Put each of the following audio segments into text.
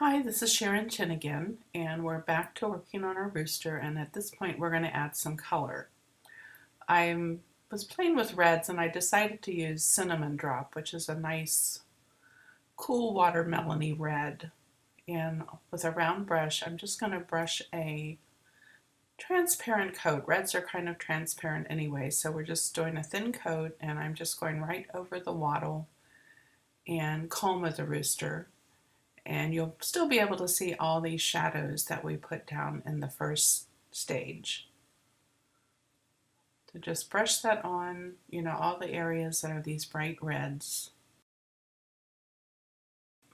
Hi, this is Sharon Chin again, and we're back to working on our rooster, and at this point we're going to add some color. I was playing with reds and I decided to use Cinnamon Drop, which is a nice, cool watermelon-y red. And with a round brush, I'm just going to brush a transparent coat. Reds are kind of transparent anyway, so we're just doing a thin coat, and I'm just going right over the wattle and comb of the rooster. And you'll still be able to see all these shadows that we put down in the first stage. So just brush that on, all the areas that are these bright reds.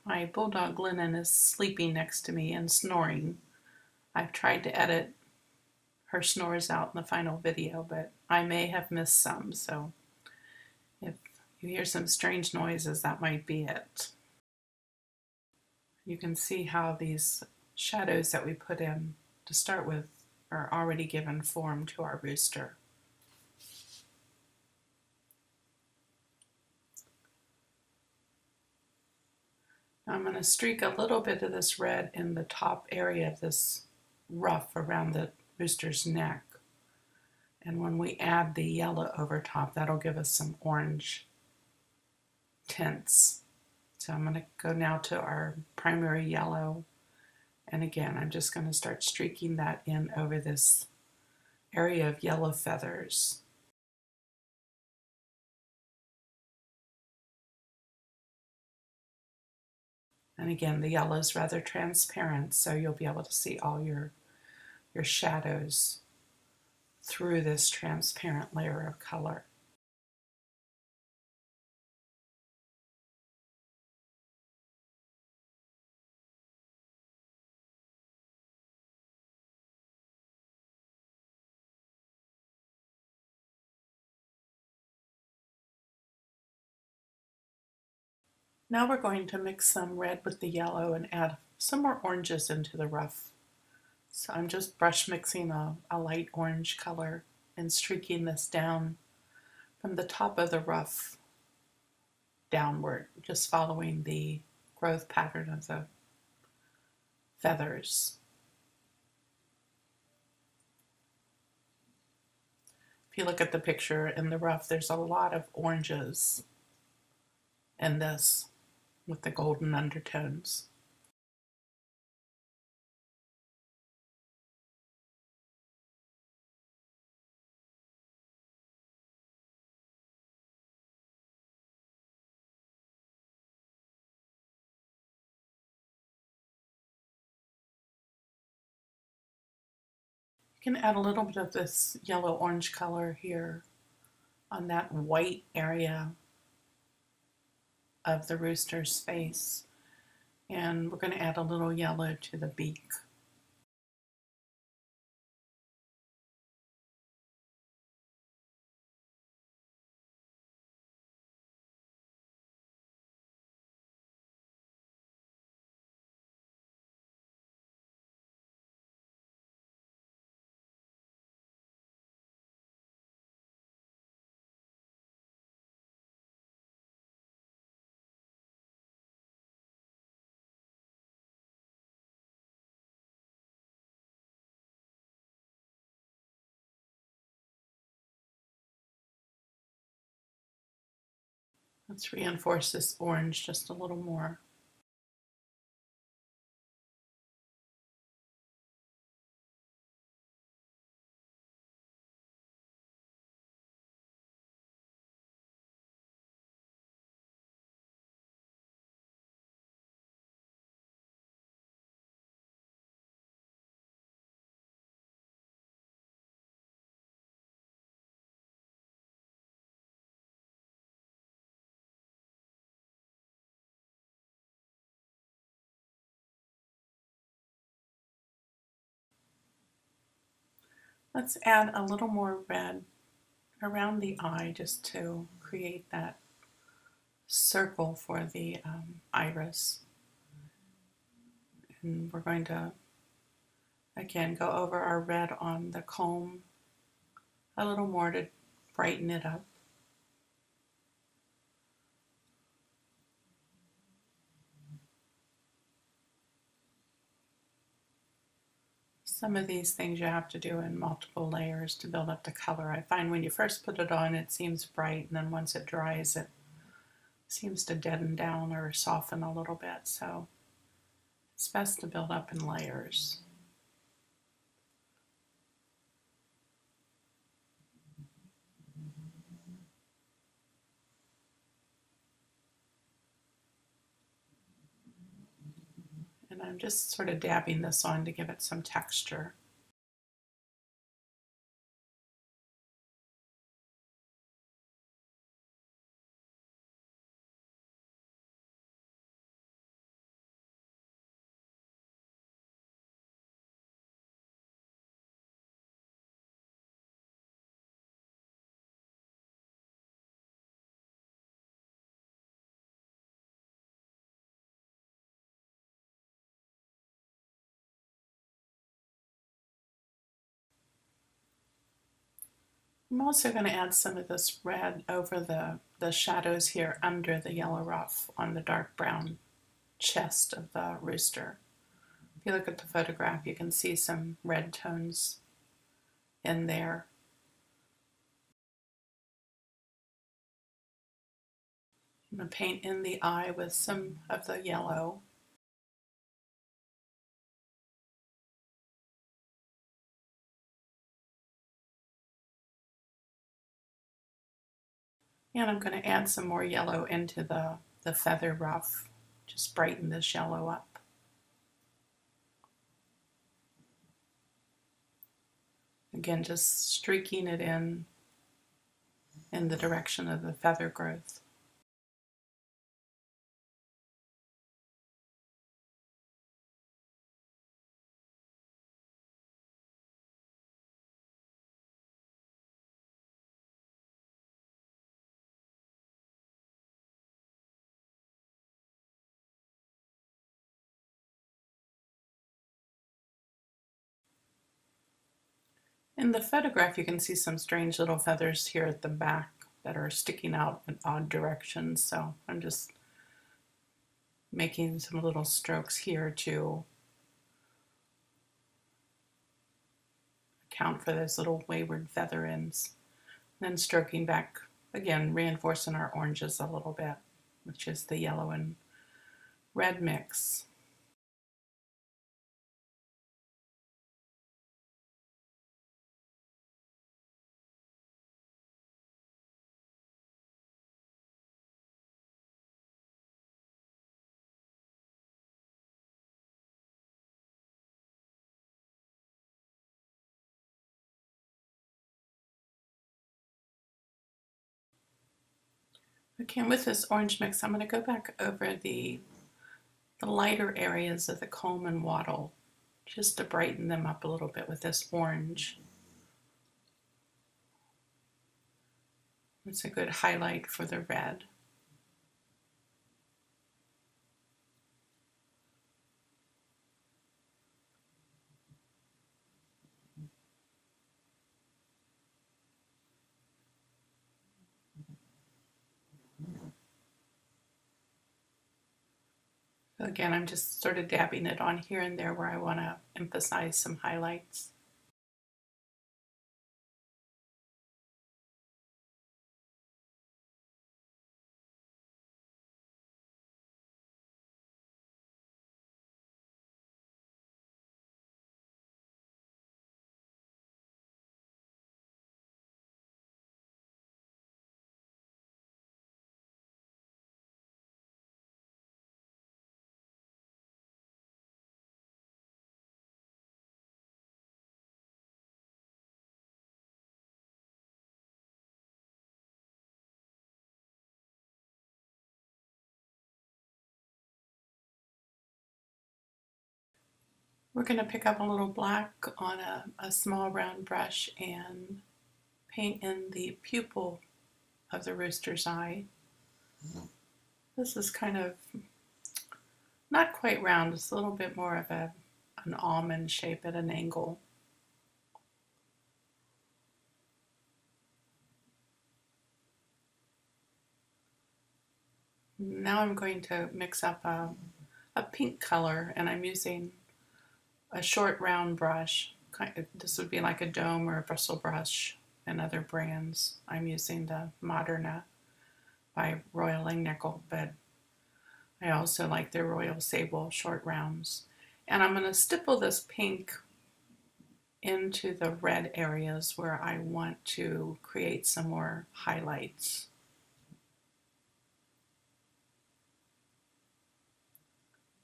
My bulldog Lennon is sleeping next to me and snoring. I've tried to edit her snores out in the final video, but I may have missed some, so if you hear some strange noises, that might be it. You can see how these shadows that we put in to start with are already given form to our rooster. Now I'm going to streak a little bit of this red in the top area of this ruff around the rooster's neck. And when we add the yellow over top, that'll give us some orange tints. So I'm going to go now to our primary yellow. And again, I'm just going to start streaking that in over this area of yellow feathers. And again, the yellow is rather transparent, so you'll be able to see all your shadows through this transparent layer of color. Now we're going to mix some red with the yellow and add some more oranges into the ruff. So I'm just brush mixing a light orange color and streaking this down from the top of the ruff downward, just following the growth pattern of the feathers. If you look at the picture in the ruff, there's a lot of oranges in this with the golden undertones. You can add a little bit of this yellow-orange color here on that white area of the rooster's face. And we're going to add a little yellow to the beak. Let's reinforce this orange just a little more. Let's add a little more red around the eye just to create that circle for the iris. And we're going to, again, go over our red on the comb a little more to brighten it up. Some of these things you have to do in multiple layers to build up the color. I find when you first put it on, it seems bright, and then once it dries, it seems to deaden down or soften a little bit. So it's best to build up in layers. And I'm just sort of dabbing this on to give it some texture. I'm also going to add some of this red over the shadows here under the yellow ruff on the dark brown chest of the rooster. If you look at the photograph, you can see some red tones in there. I'm going to paint in the eye with some of the yellow. And I'm going to add some more yellow into the feather ruff, just brighten this yellow up. Again, just streaking it in the direction of the feather growth. In the photograph, you can see some strange little feathers here at the back that are sticking out in odd directions. So I'm just making some little strokes here to account for those little wayward feather ends. And then stroking back, again, reinforcing our oranges a little bit, which is the yellow and red mix. Okay, and with this orange mix, I'm going to go back over the lighter areas of the comb and wattle just to brighten them up a little bit with this orange. It's a good highlight for the red. Again, I'm just sort of dabbing it on here and there where I want to emphasize some highlights. We're going to pick up a little black on a small round brush and paint in the pupil of the rooster's eye. This is kind of not quite round, it's a little bit more of an almond shape at an angle. Now I'm going to mix up a pink color, and I'm using a short round brush this would be like a dome or a bristle brush and other brands. I'm using the Moderna by Royal and Nickel, but I also like the Royal Sable short rounds. And I'm going to stipple this pink into the red areas where I want to create some more highlights.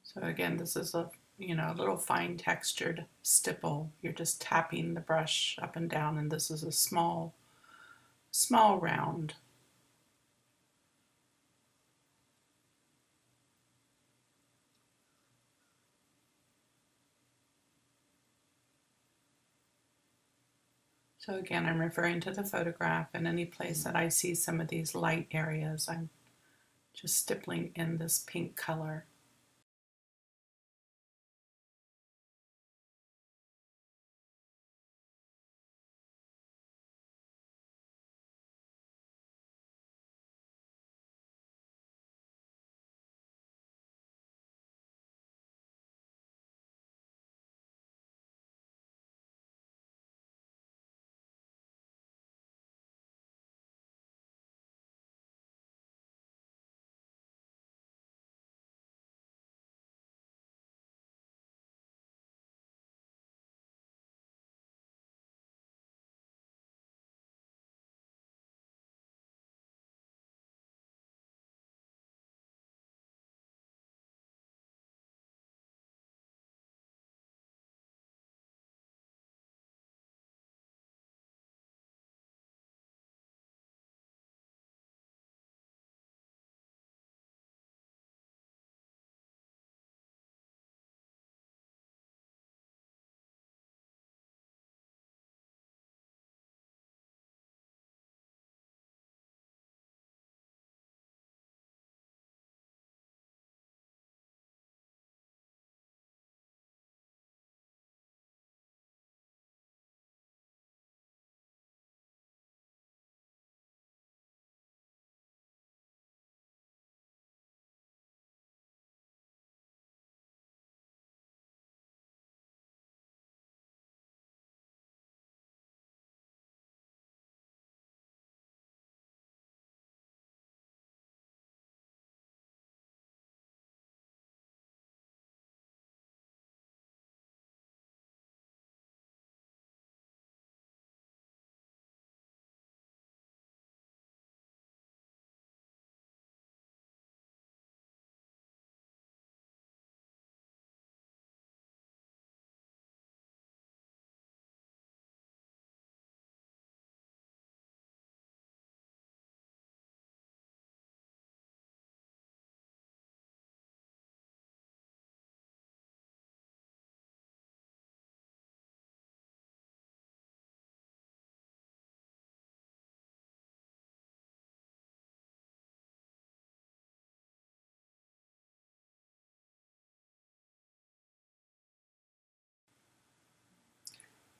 So again, this is a little fine textured stipple. You're just tapping the brush up and down, and this is a small round. So again, I'm referring to the photograph, and any place that I see some of these light areas, I'm just stippling in this pink color.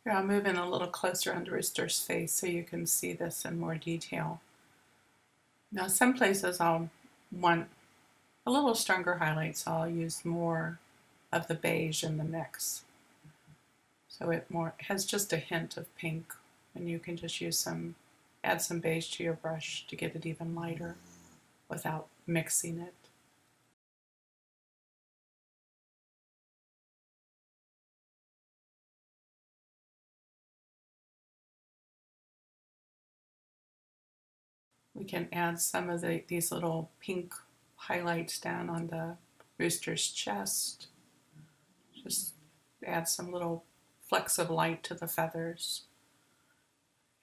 Here, I'll move in a little closer on the Rooster's face so you can see this in more detail. Now, some places I'll want a little stronger highlight, so I'll use more of the beige in the mix. So it has just a hint of pink, and you can just add some beige to your brush to get it even lighter without mixing it. We can add some of these little pink highlights down on the Rooster's chest. Just add some little flecks of light to the feathers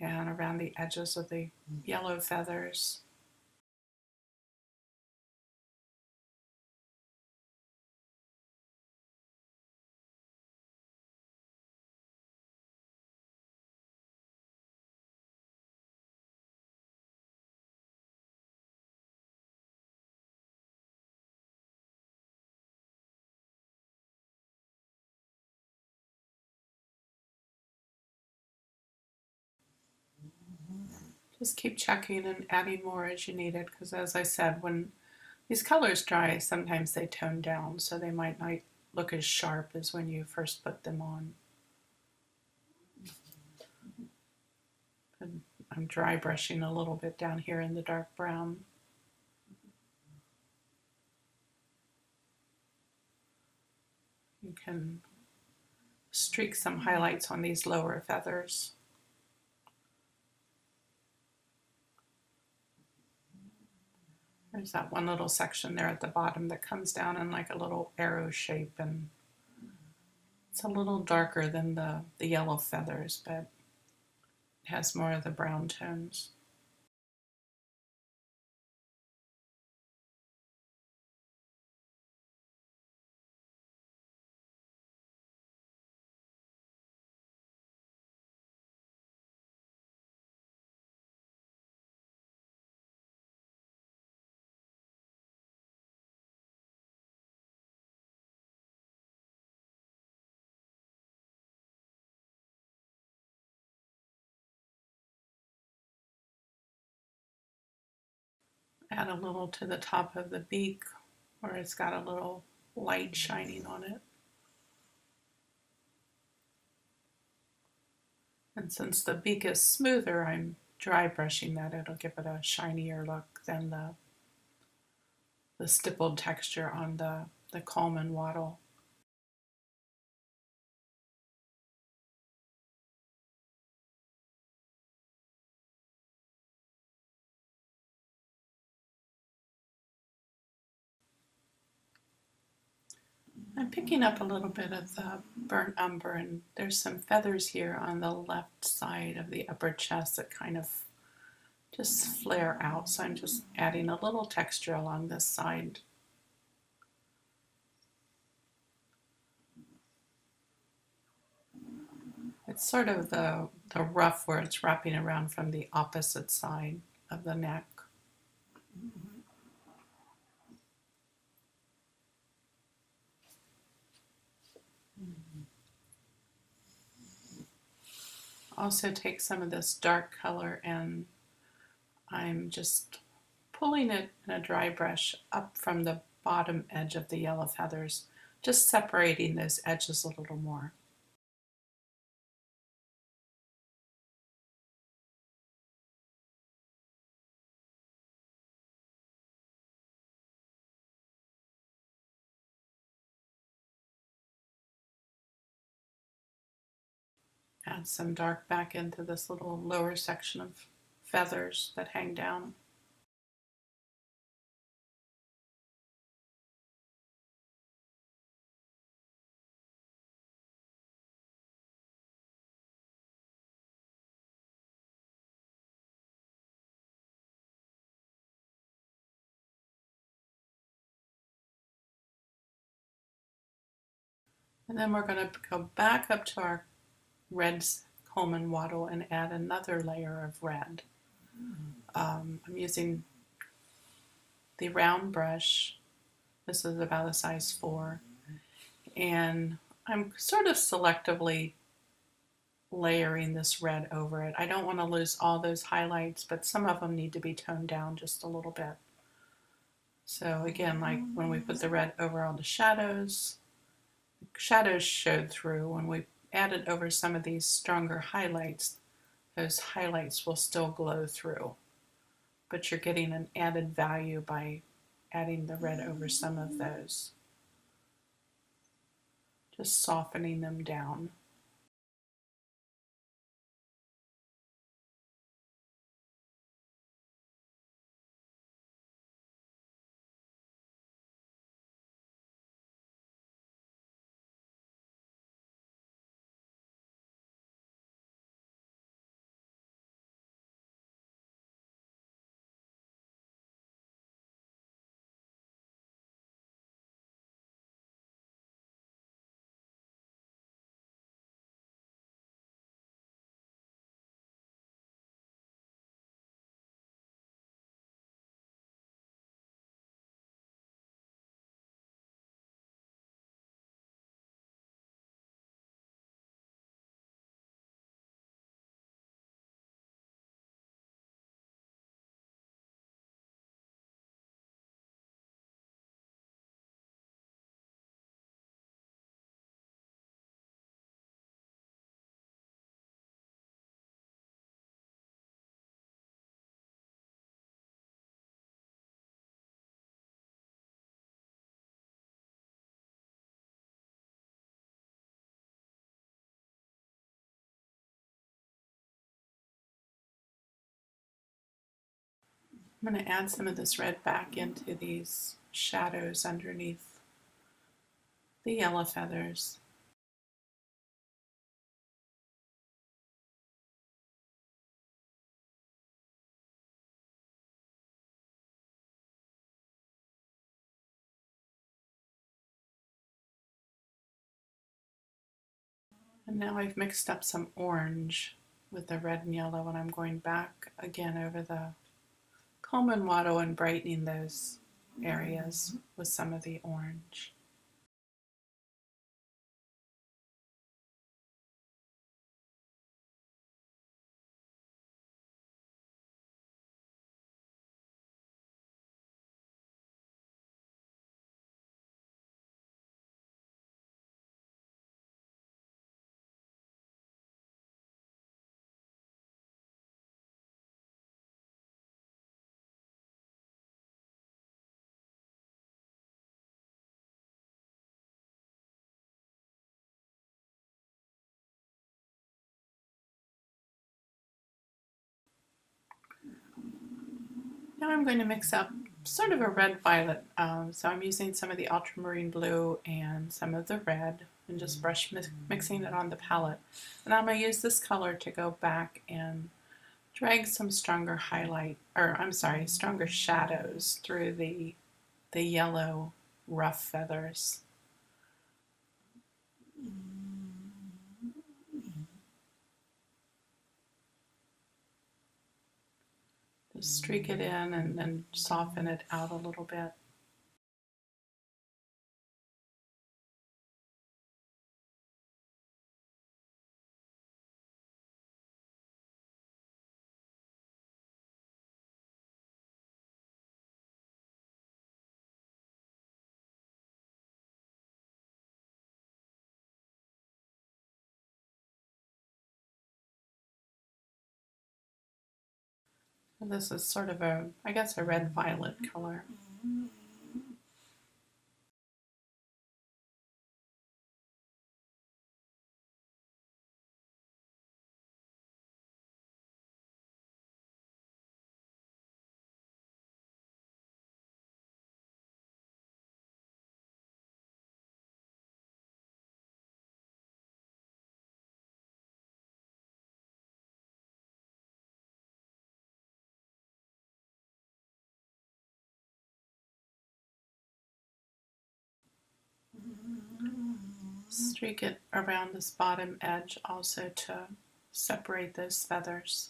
and around the edges of the yellow feathers. Just keep checking and adding more as you need it, because as I said, when these colors dry, sometimes they tone down, so they might not look as sharp as when you first put them on. I'm dry brushing a little bit down here in the dark brown. You can streak some highlights on these lower feathers. There's that one little section there at the bottom that comes down in like a little arrow shape, and it's a little darker than the yellow feathers, but it has more of the brown tones. Add a little to the top of the beak where it's got a little light shining on it. And since the beak is smoother, I'm dry brushing that. It'll give it a shinier look than the stippled texture on the Coleman wattle. I'm picking up a little bit of the burnt umber, and there's some feathers here on the left side of the upper chest that kind of just flare out, so I'm just adding a little texture along this side. It's sort of the ruff where it's wrapping around from the opposite side of the neck. Also take some of this dark color, and I'm just pulling it in a dry brush up from the bottom edge of the yellow feathers, just separating those edges a little more. Add some dark back into this little lower section of feathers that hang down. And then we're going to go back up to our red Coleman wattle and add another layer of red. I'm using the round brush. This is about a size 4. And I'm sort of selectively layering this red over it. I don't want to lose all those highlights, but some of them need to be toned down just a little bit. So again, like when we put the red over all the shadows showed through. When we added over some of these stronger highlights, those highlights will still glow through. But you're getting an added value by adding the red over some of those. Just softening them down. I'm going to add some of this red back into these shadows underneath the yellow feathers. And now I've mixed up some orange with the red and yellow, and I'm going back again over the comb and wattle and brightening those areas with some of the orange. Now I'm going to mix up sort of a red-violet. So I'm using some of the ultramarine blue and some of the red and just mixing it on the palette. And I'm going to use this color to go back and drag some stronger stronger shadows through the yellow rough feathers. Just streak it in and then soften it out a little bit. This is sort of I guess a red-violet color. Streak it around this bottom edge also to separate those feathers.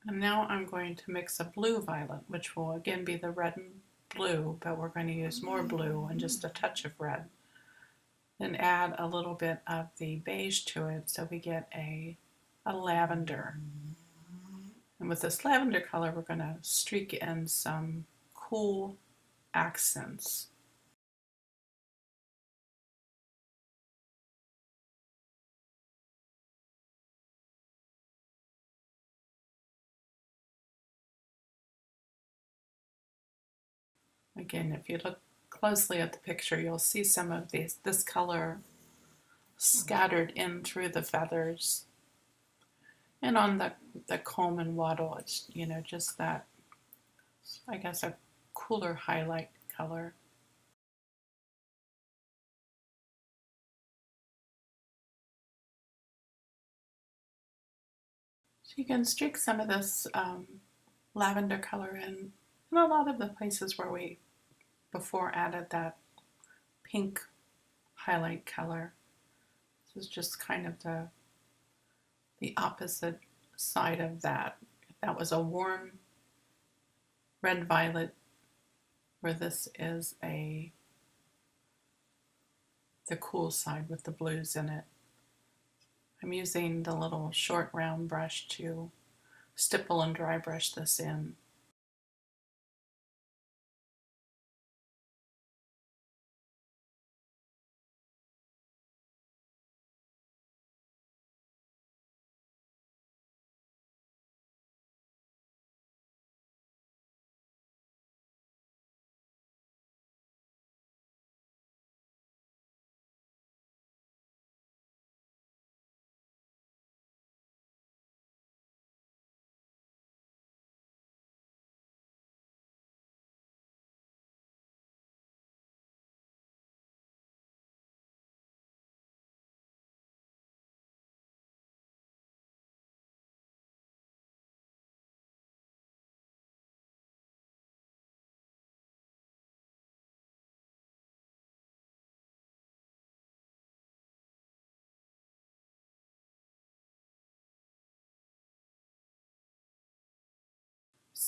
And now I'm going to mix a blue-violet, which will again be the red and blue, but we're going to use more blue and just a touch of red. Then add a little bit of the beige to it so we get a lavender. And with this lavender color, we're going to streak in some cool accents. Again, if you look closely at the picture, you'll see some of this color scattered in through the feathers. And on the comb and wattle, it's, just that, I guess, a cooler highlight color. So you can streak some of this lavender color in a lot of the places where we before added that pink highlight color. This is just kind of the opposite side of that. That was a warm red-violet, where this is the cool side with the blues in it. I'm using the little short round brush to stipple and dry brush this in.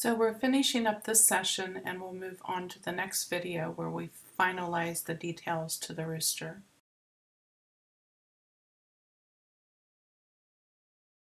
So we're finishing up this session and we'll move on to the next video where we finalize the details to the rooster.